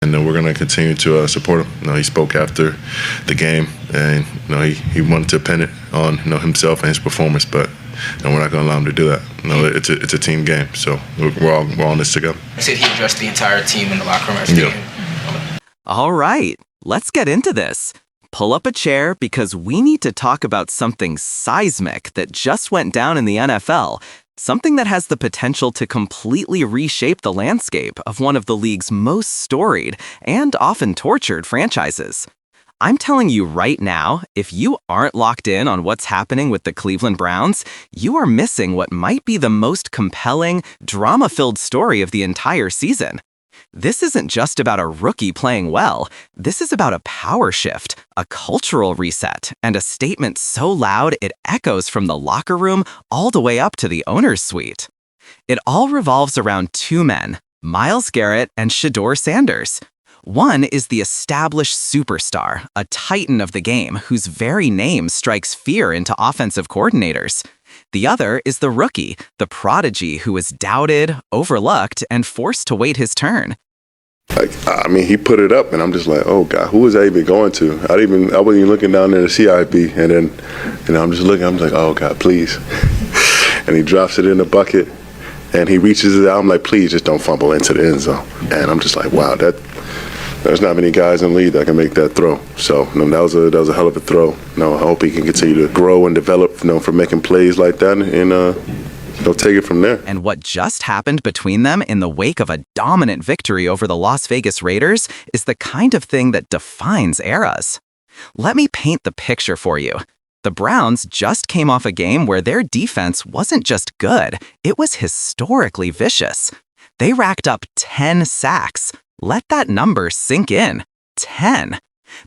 And we're going to continue to support him. He spoke after the game, and he wanted to pin it on himself and his performance, but we're not going to allow him to do that. It's a team game, so we're all in this together. You said he addressed the entire team in the locker room. Yeah. All right, let's get into this. Pull up a chair because we need to talk about something seismic that just went down in the NFL. Something that has the potential to completely reshape the landscape of one of the league's most storied and often tortured franchises. I'm telling you right now, if you aren't locked in on what's happening with the Cleveland Browns, you are missing what might be the most compelling, drama-filled story of the entire season. This isn't just about a rookie playing well. This is about a power shift, a cultural reset, and a statement so loud it echoes from the locker room all the way up to the owner's suite. It all revolves around two men, Myles Garrett and Shadeur Sanders. One is the established superstar, a titan of the game whose very name strikes fear into offensive coordinators. The other is the rookie, the prodigy who was doubted, overlooked, and forced to wait his turn. He put it up, and I'm just like, oh God, who was I even going to? I wasn't even looking down there to CIP, and then, I'm just looking. I'm just like, oh God, please. And he drops it in the bucket, and he reaches it out. I'm like, please, just don't fumble into the end zone. And I'm just like, wow, there's not many guys in the league that can make that throw. So that was a hell of a throw. I hope he can continue to grow and develop, for making plays like that, and he'll take it from there. And what just happened between them in the wake of a dominant victory over the Las Vegas Raiders is the kind of thing that defines eras. Let me paint the picture for you. The Browns just came off a game where their defense wasn't just good, it was historically vicious. They racked up 10 sacks. Let that number sink in. 10.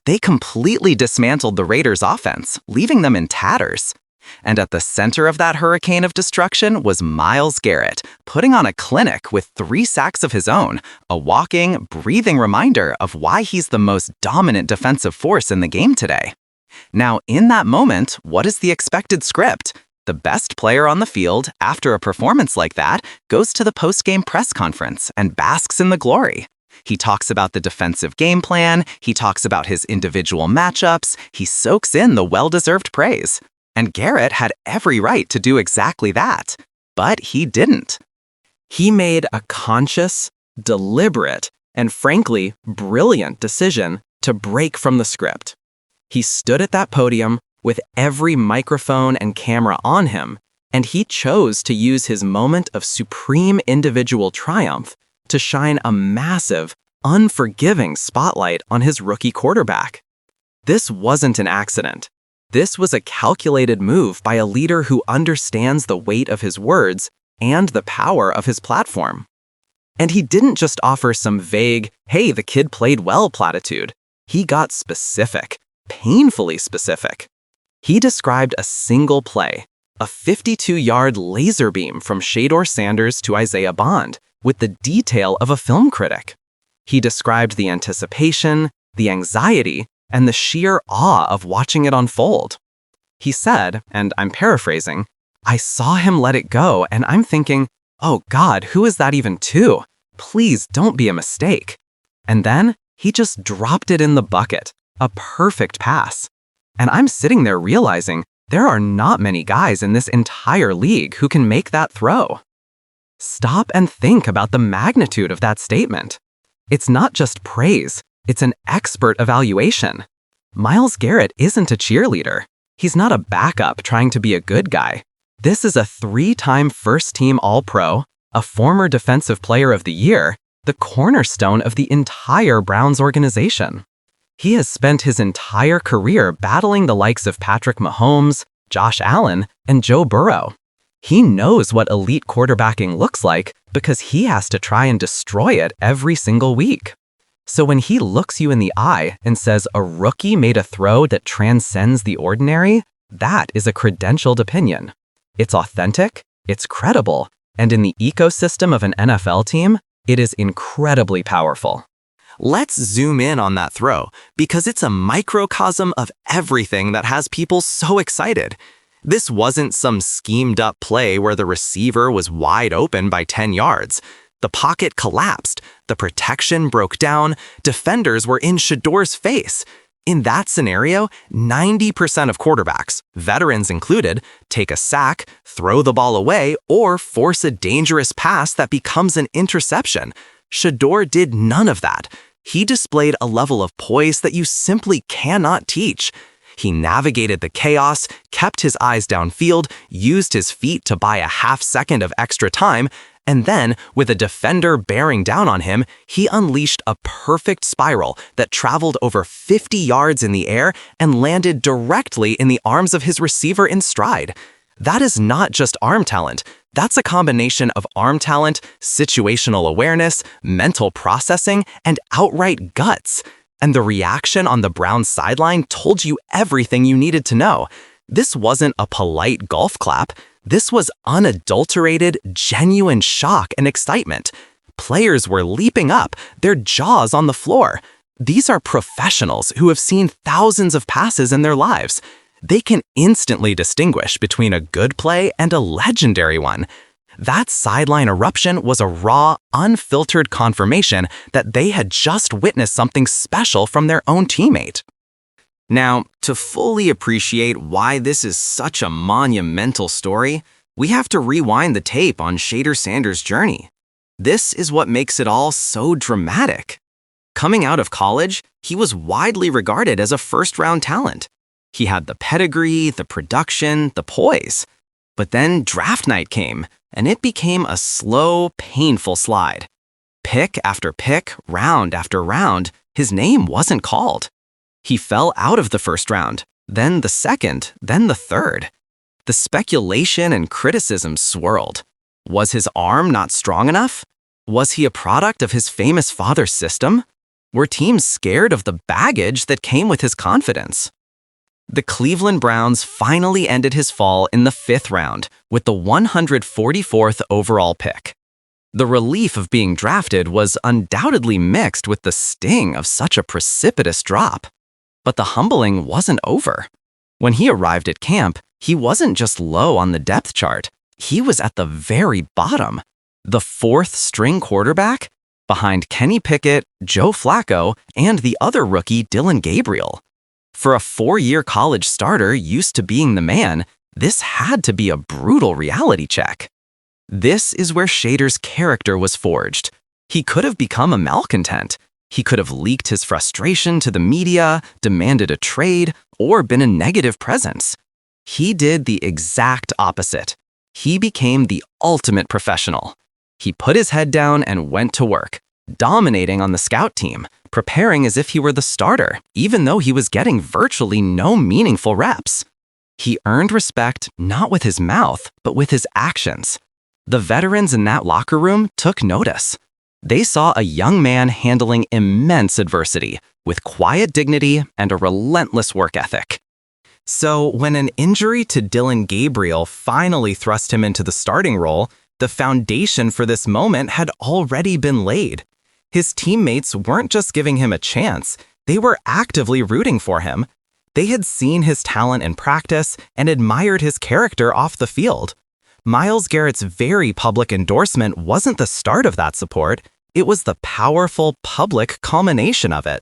They completely dismantled the Raiders' offense, leaving them in tatters. And at the center of that hurricane of destruction was Myles Garrett, putting on a clinic with 3 sacks of his own, a walking, breathing reminder of why he's the most dominant defensive force in the game today. Now, in that moment, what is the expected script? The best player on the field, after a performance like that, goes to the post-game press conference and basks in the glory. He talks about the defensive game plan, he talks about his individual matchups, he soaks in the well-deserved praise. And Garrett had every right to do exactly that, but he didn't. He made a conscious, deliberate, and frankly, brilliant decision to break from the script. He stood at that podium with every microphone and camera on him, and he chose to use his moment of supreme individual triumph to shine a massive, unforgiving spotlight on his rookie quarterback. This wasn't an accident. This was a calculated move by a leader who understands the weight of his words and the power of his platform. And he didn't just offer some vague, hey, the kid played well platitude. He got specific, painfully specific. He described a single play, a 52-yard laser beam from Shadeur Sanders to Isaiah Bond, with the detail of a film critic. He described the anticipation, the anxiety, and the sheer awe of watching it unfold. He said, and I'm paraphrasing, I saw him let it go, and I'm thinking, oh God, who is that even to? Please don't be a mistake. And then he just dropped it in the bucket, a perfect pass. And I'm sitting there realizing there are not many guys in this entire league who can make that throw. Stop and think about the magnitude of that statement. It's not just praise, it's an expert evaluation. Myles Garrett isn't a cheerleader. He's not a backup trying to be a good guy. This is a 3-time first-team All-Pro, a former Defensive Player of the Year, the cornerstone of the entire Browns organization. He has spent his entire career battling the likes of Patrick Mahomes, Josh Allen, and Joe Burrow. He knows what elite quarterbacking looks like because he has to try and destroy it every single week. So when he looks you in the eye and says a rookie made a throw that transcends the ordinary, that is a credentialed opinion. It's authentic, it's credible, and in the ecosystem of an NFL team, it is incredibly powerful. Let's zoom in on that throw because it's a microcosm of everything that has people so excited. This wasn't some schemed up play where the receiver was wide open by 10 yards. The pocket collapsed, the protection broke down, defenders were in Shadeur's face. In that scenario, 90% of quarterbacks, veterans included, take a sack, throw the ball away, or force a dangerous pass that becomes an interception. Shadeur did none of that. He displayed a level of poise that you simply cannot teach. He navigated the chaos, kept his eyes downfield, used his feet to buy a half second of extra time, and then, with a defender bearing down on him, he unleashed a perfect spiral that traveled over 50 yards in the air and landed directly in the arms of his receiver in stride. That is not just arm talent. That's a combination of arm talent, situational awareness, mental processing, and outright guts. And the reaction on the Browns sideline told you everything you needed to know. This wasn't a polite golf clap. This was unadulterated, genuine shock and excitement. Players were leaping up, their jaws on the floor. These are professionals who have seen thousands of passes in their lives. They can instantly distinguish between a good play and a legendary one. That sideline eruption was a raw, unfiltered confirmation that they had just witnessed something special from their own teammate. Now, to fully appreciate why this is such a monumental story, we have to rewind the tape on Shadeur Sanders' journey. This is what makes it all so dramatic. Coming out of college, he was widely regarded as a first-round talent. He had the pedigree, the production, the poise. But then draft night came, and it became a slow, painful slide. Pick after pick, round after round, his name wasn't called. He fell out of the first round, then the second, then the third. The speculation and criticism swirled. Was his arm not strong enough? Was he a product of his famous father's system? Were teams scared of the baggage that came with his confidence? The Cleveland Browns finally ended his fall in the 5th round with the 144th overall pick. The relief of being drafted was undoubtedly mixed with the sting of such a precipitous drop. But the humbling wasn't over. When he arrived at camp, he wasn't just low on the depth chart. He was at the very bottom, the 4th-string quarterback, behind Kenny Pickett, Joe Flacco, and the other rookie Dillon Gabriel. For a 4-year college starter used to being the man, this had to be a brutal reality check. This is where Shadeur's character was forged. He could have become a malcontent. He could have leaked his frustration to the media, demanded a trade, or been a negative presence. He did the exact opposite. He became the ultimate professional. He put his head down and went to work, dominating on the scout team, preparing as if he were the starter, even though he was getting virtually no meaningful reps. He earned respect not with his mouth, but with his actions. The veterans in that locker room took notice. They saw a young man handling immense adversity with quiet dignity and a relentless work ethic. So when an injury to Dillon Gabriel finally thrust him into the starting role, the foundation for this moment had already been laid. His teammates weren't just giving him a chance, they were actively rooting for him. They had seen his talent in practice and admired his character off the field. Myles Garrett's very public endorsement wasn't the start of that support, it was the powerful public culmination of it.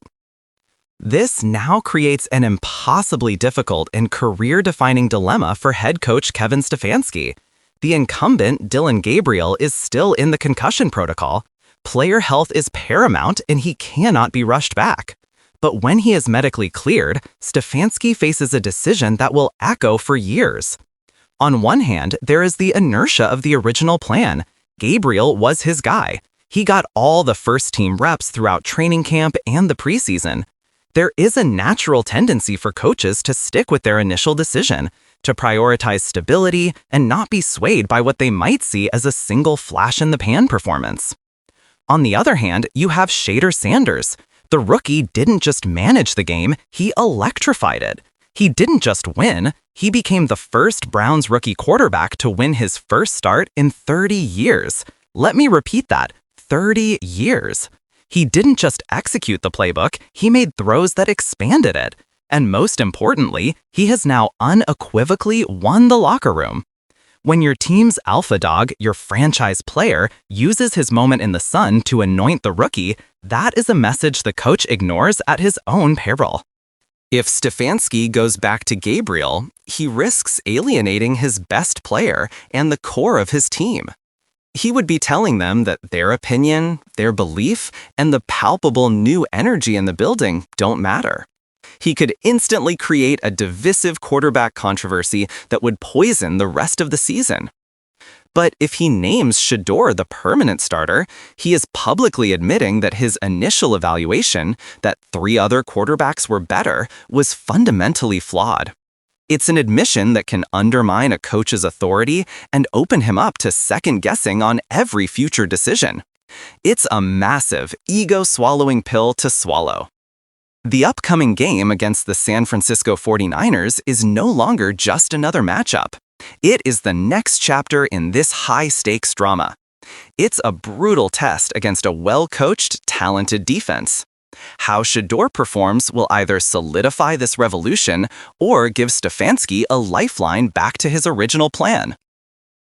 This now creates an impossibly difficult and career-defining dilemma for head coach Kevin Stefanski. The incumbent, Dillon Gabriel, is still in the concussion protocol. Player health is paramount and he cannot be rushed back. But when he is medically cleared, Stefanski faces a decision that will echo for years. On one hand, there is the inertia of the original plan. Gabriel was his guy. He got all the first-team reps throughout training camp and the preseason. There is a natural tendency for coaches to stick with their initial decision, to prioritize stability and not be swayed by what they might see as a single flash-in-the-pan performance. On the other hand, you have Shadeur Sanders. The rookie didn't just manage the game, he electrified it. He didn't just win, he became the first Browns rookie quarterback to win his first start in 30 years. Let me repeat that, 30 years. He didn't just execute the playbook, he made throws that expanded it. And most importantly, he has now unequivocally won the locker room. When your team's alpha dog, your franchise player, uses his moment in the sun to anoint the rookie, that is a message the coach ignores at his own peril. If Stefanski goes back to Gabriel, he risks alienating his best player and the core of his team. He would be telling them that their opinion, their belief, and the palpable new energy in the building don't matter. He could instantly create a divisive quarterback controversy that would poison the rest of the season. But if he names Shadeur the permanent starter, he is publicly admitting that his initial evaluation, that 3 other quarterbacks were better, was fundamentally flawed. It's an admission that can undermine a coach's authority and open him up to second-guessing on every future decision. It's a massive, ego-swallowing pill to swallow. The upcoming game against the San Francisco 49ers is no longer just another matchup. It is the next chapter in this high-stakes drama. It's a brutal test against a well-coached, talented defense. How Shadeur performs will either solidify this revolution or give Stefanski a lifeline back to his original plan.